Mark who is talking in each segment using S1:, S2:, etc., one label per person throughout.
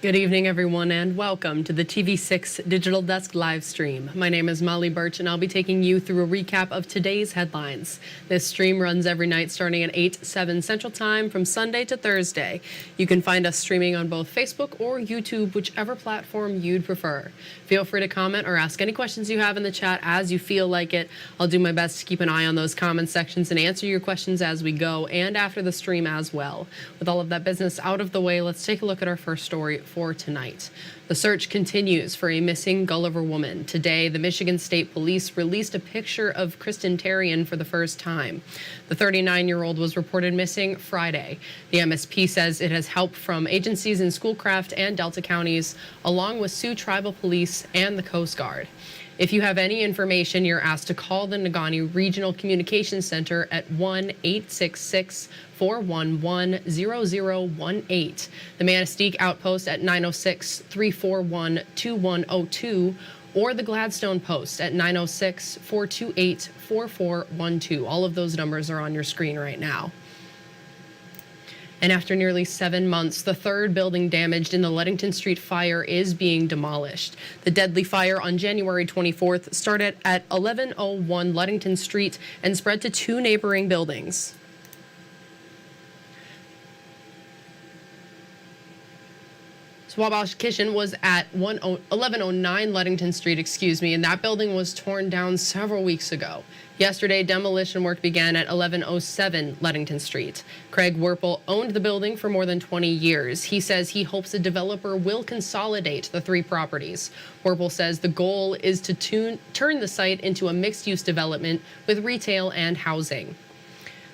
S1: Good evening, everyone, and welcome to the TV6 Digital Desk live stream. My name is Molly Birch, and I'll be taking you through a recap of today's headlines. This stream runs every night starting at 8/7 Central Time from Sunday to Thursday. You can find us streaming on both Facebook or YouTube, whichever platform you'd prefer. Feel free to comment or ask any questions you have in the chat as you feel like it. I'll do my best to keep an eye on those comment sections and answer your questions as we go and after the stream as well. With all of that business out of the way, let's take a look at our first story for tonight. The search continues for a missing Gulliver woman. Today, the Michigan State Police released a picture of Kristen Tarian for the first time. The 39-year-old was reported missing Friday. The MSP says it has help from agencies in Schoolcraft and Delta counties, along with Sioux Tribal Police and the Coast Guard. If you have any information, you're asked to call the Negaunee Regional Communications Center at 1-866-411-0018, the Manistee Outpost at 906-341-2102, or the Gladstone Post at 906-428-4412. All of those numbers are on your screen right now. And after nearly 7 months, the third building damaged in the Ludington Street fire is being demolished. The deadly fire on January 24th started at 1101 Ludington Street and spread to two neighboring buildings. Swabash Kitchen was at 1109 Ludington Street, and that building was torn down several weeks ago. Yesterday, demolition work began at 1107 Ludington Street. Craig Werpel owned the building for more than 20 years. He says he hopes a developer will consolidate the three properties. Werpel says the goal is to turn the site into a mixed-use development with retail and housing.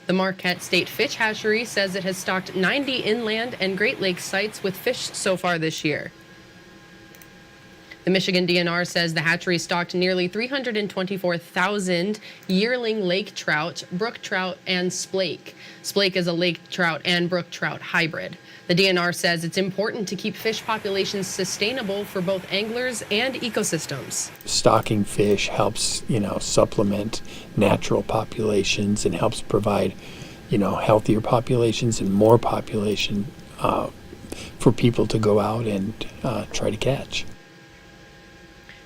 S1: The Marquette State Fish Hatchery says it has stocked 90 inland and Great Lakes sites with fish so far this year. The Michigan DNR says the hatchery stocked nearly 324,000 yearling lake trout, brook trout, and splake. Splake is a lake trout and brook trout hybrid. The DNR says it's important to keep fish populations sustainable for both anglers and ecosystems.
S2: Stocking fish helps, supplement natural populations and helps provide, healthier populations and more population for people to go out and try to catch.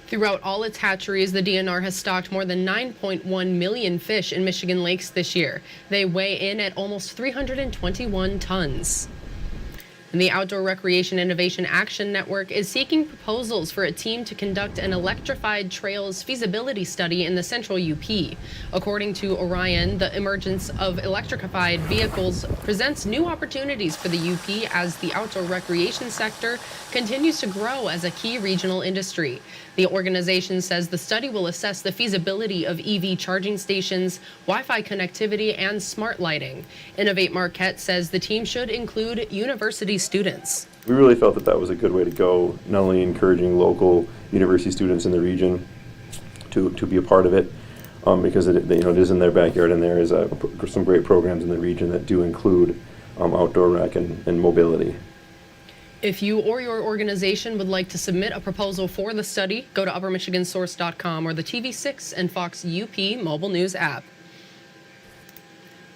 S1: Throughout all its hatcheries, the DNR has stocked more than 9.1 million fish in Michigan lakes this year. They weigh in at almost 321 tons. And the Outdoor Recreation Innovation Action Network is seeking proposals for a team to conduct an electrified trails feasibility study in the central UP. According to Orion, the emergence of electrified vehicles presents new opportunities for the UP as the outdoor recreation sector continues to grow as a key regional industry. The organization says the study will assess the feasibility of EV charging stations, Wi-Fi connectivity, and smart lighting. Innovate Marquette says the team should include university students.
S3: We really felt that was a good way to go, not only encouraging local university students in the region to be a part of it, because it is in their backyard, and there is some great programs in the region that do include outdoor rec and mobility.
S1: If you or your organization would like to submit a proposal for the study, go to uppermichigansource.com or the TV6 and Fox UP mobile news app.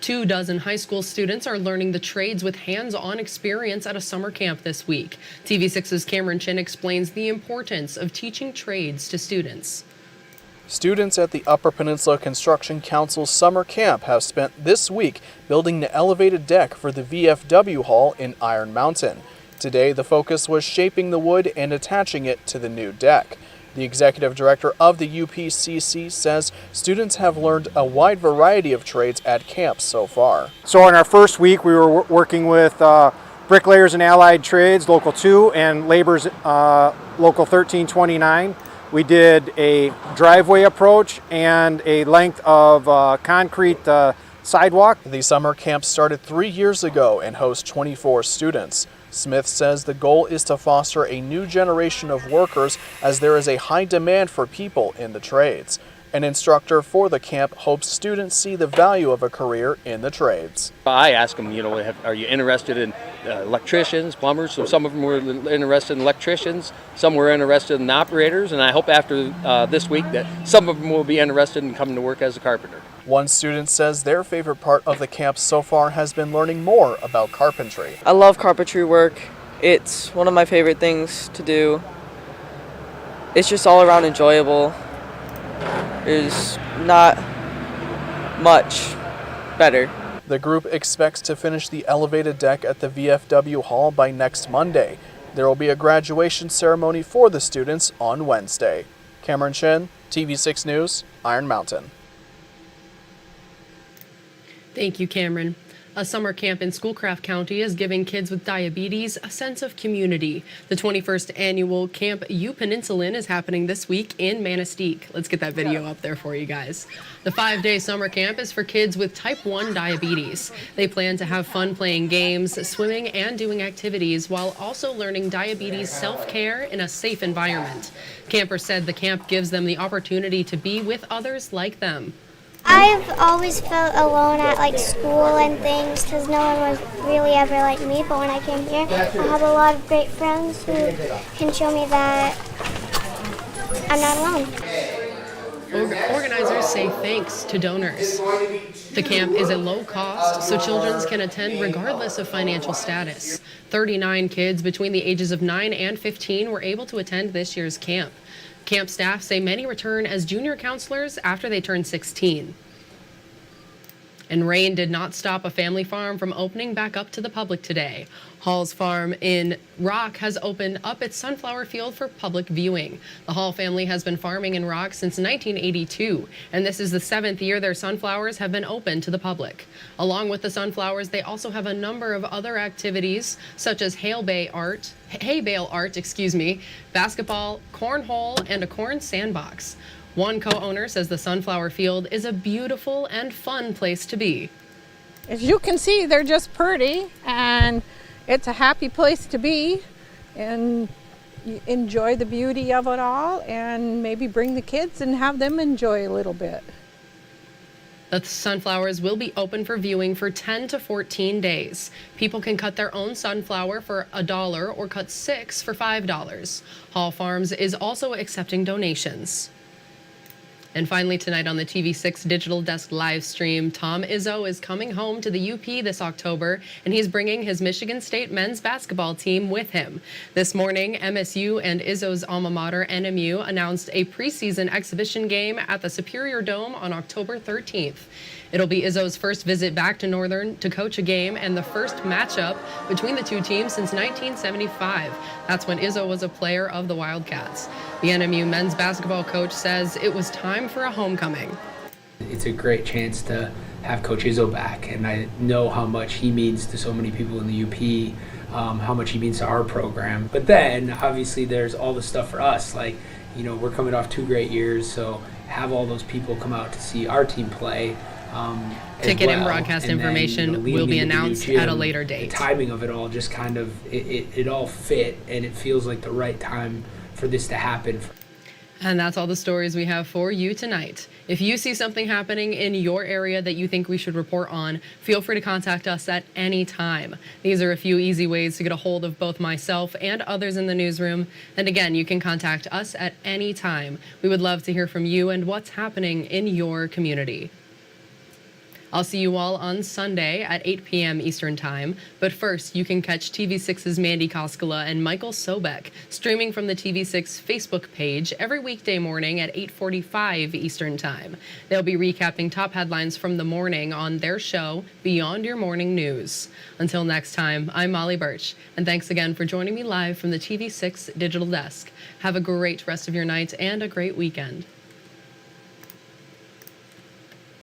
S1: 24 high school students are learning the trades with hands-on experience at a summer camp this week. TV6's Chinn explains the importance of teaching trades to students.
S4: Students at the Upper Peninsula Construction Council's summer camp have spent this week building the elevated deck for the VFW Hall in Iron Mountain. Today, the focus was shaping the wood and attaching it to the new deck. The executive director of the UPCC says students have learned a wide variety of trades at camp so far.
S5: So in our first week, we were working with bricklayers and allied trades, Local 2, and laborers, Local 1329. We did a driveway approach and a length of concrete sidewalk.
S4: The summer camp started 3 years ago and hosts 24 students. Smith says the goal is to foster a new generation of workers as there is a high demand for people in the trades. An instructor for the camp hopes students see the value of a career in the trades.
S6: I ask them, are you interested in electricians, plumbers? So some of them were interested in electricians, some were interested in operators, and I hope after this week that some of them will be interested in coming to work as a carpenter.
S4: One student says their favorite part of the camp so far has been learning more about carpentry.
S7: I love carpentry work. It's one of my favorite things to do. It's just all around enjoyable. There's not much better.
S4: The group expects to finish the elevated deck at the VFW Hall by next Monday. There will be a graduation ceremony for the students on Wednesday. Cameron Chinn, TV6 News, Iron Mountain.
S1: Thank you, Cameron. A summer camp in Schoolcraft County is giving kids with diabetes a sense of community. The 21st annual Camp U Peninsulan is happening this week in Manistee. Let's get that video up there for you guys. The 5-day summer camp is for kids with type 1 diabetes. They plan to have fun playing games, swimming, and doing activities while also learning diabetes self-care in a safe environment. Campers said the camp gives them the opportunity to be with others like them.
S8: I've always felt alone at school and things because no one was really ever like me, but when I came here, I have a lot of great friends who can show me that I'm not alone.
S1: Organizers say thanks to donors. The camp is at low cost, so children can attend regardless of financial status. 39 kids between the ages of 9 and 15 were able to attend this year's camp. Camp staff say many return as junior counselors after they turn 16. And rain did not stop a family farm from opening back up to the public today. Hall's Farm in Rock has opened up its sunflower field for public viewing. The Hall family has been farming in Rock since 1982, and this is the 7th year their sunflowers have been open to the public. Along with the sunflowers, they also have a number of other activities, such as hay bale art, basketball, cornhole, and a corn sandbox. One co-owner says the sunflower field is a beautiful and fun place to be.
S9: As you can see, they're just pretty, and it's a happy place to be, and you enjoy the beauty of it all, and maybe bring the kids and have them enjoy a little bit.
S1: The sunflowers will be open for viewing for 10 to 14 days. People can cut their own sunflower for $1 or cut 6 for $5. Hall Farms is also accepting donations. And finally tonight on the TV6 Digital Desk live stream, Tom Izzo is coming home to the UP this October, and he's bringing his Michigan State men's basketball team with him. This morning, MSU and Izzo's alma mater, NMU, announced a preseason exhibition game at the Superior Dome on October 13th. It'll be Izzo's first visit back to Northern to coach a game and the first matchup between the two teams since 1975. That's when Izzo was a player of the Wildcats. The NMU men's basketball coach says it was time for a homecoming.
S10: It's a great chance to have Coach Izzo back, and I know how much he means to so many people in the UP, how much he means to our program. But then, obviously, there's all the stuff for us. We're coming off 2 great years, so have all those people come out to see our team play.
S1: Ticket and broadcast information will be announced at a later date.
S10: The timing of it all just kind of, it all fit, and it feels like the right time for this to happen.
S1: And that's all the stories we have for you tonight. If you see something happening in your area that you think we should report on, feel free to contact us at any time. These are a few easy ways to get a hold of both myself and others in the newsroom. And again, you can contact us at any time. We would love to hear from you and what's happening in your community. I'll see you all on Sunday at 8 p.m. Eastern Time. But first, you can catch TV6's Mandy Koskela and Michael Sobek streaming from the TV6 Facebook page every weekday morning at 8:45 Eastern Time. They'll be recapping top headlines from the morning on their show, Beyond Your Morning News. Until next time, I'm Molly Birch, and thanks again for joining me live from the TV6 Digital Desk. Have a great rest of your night and a great weekend.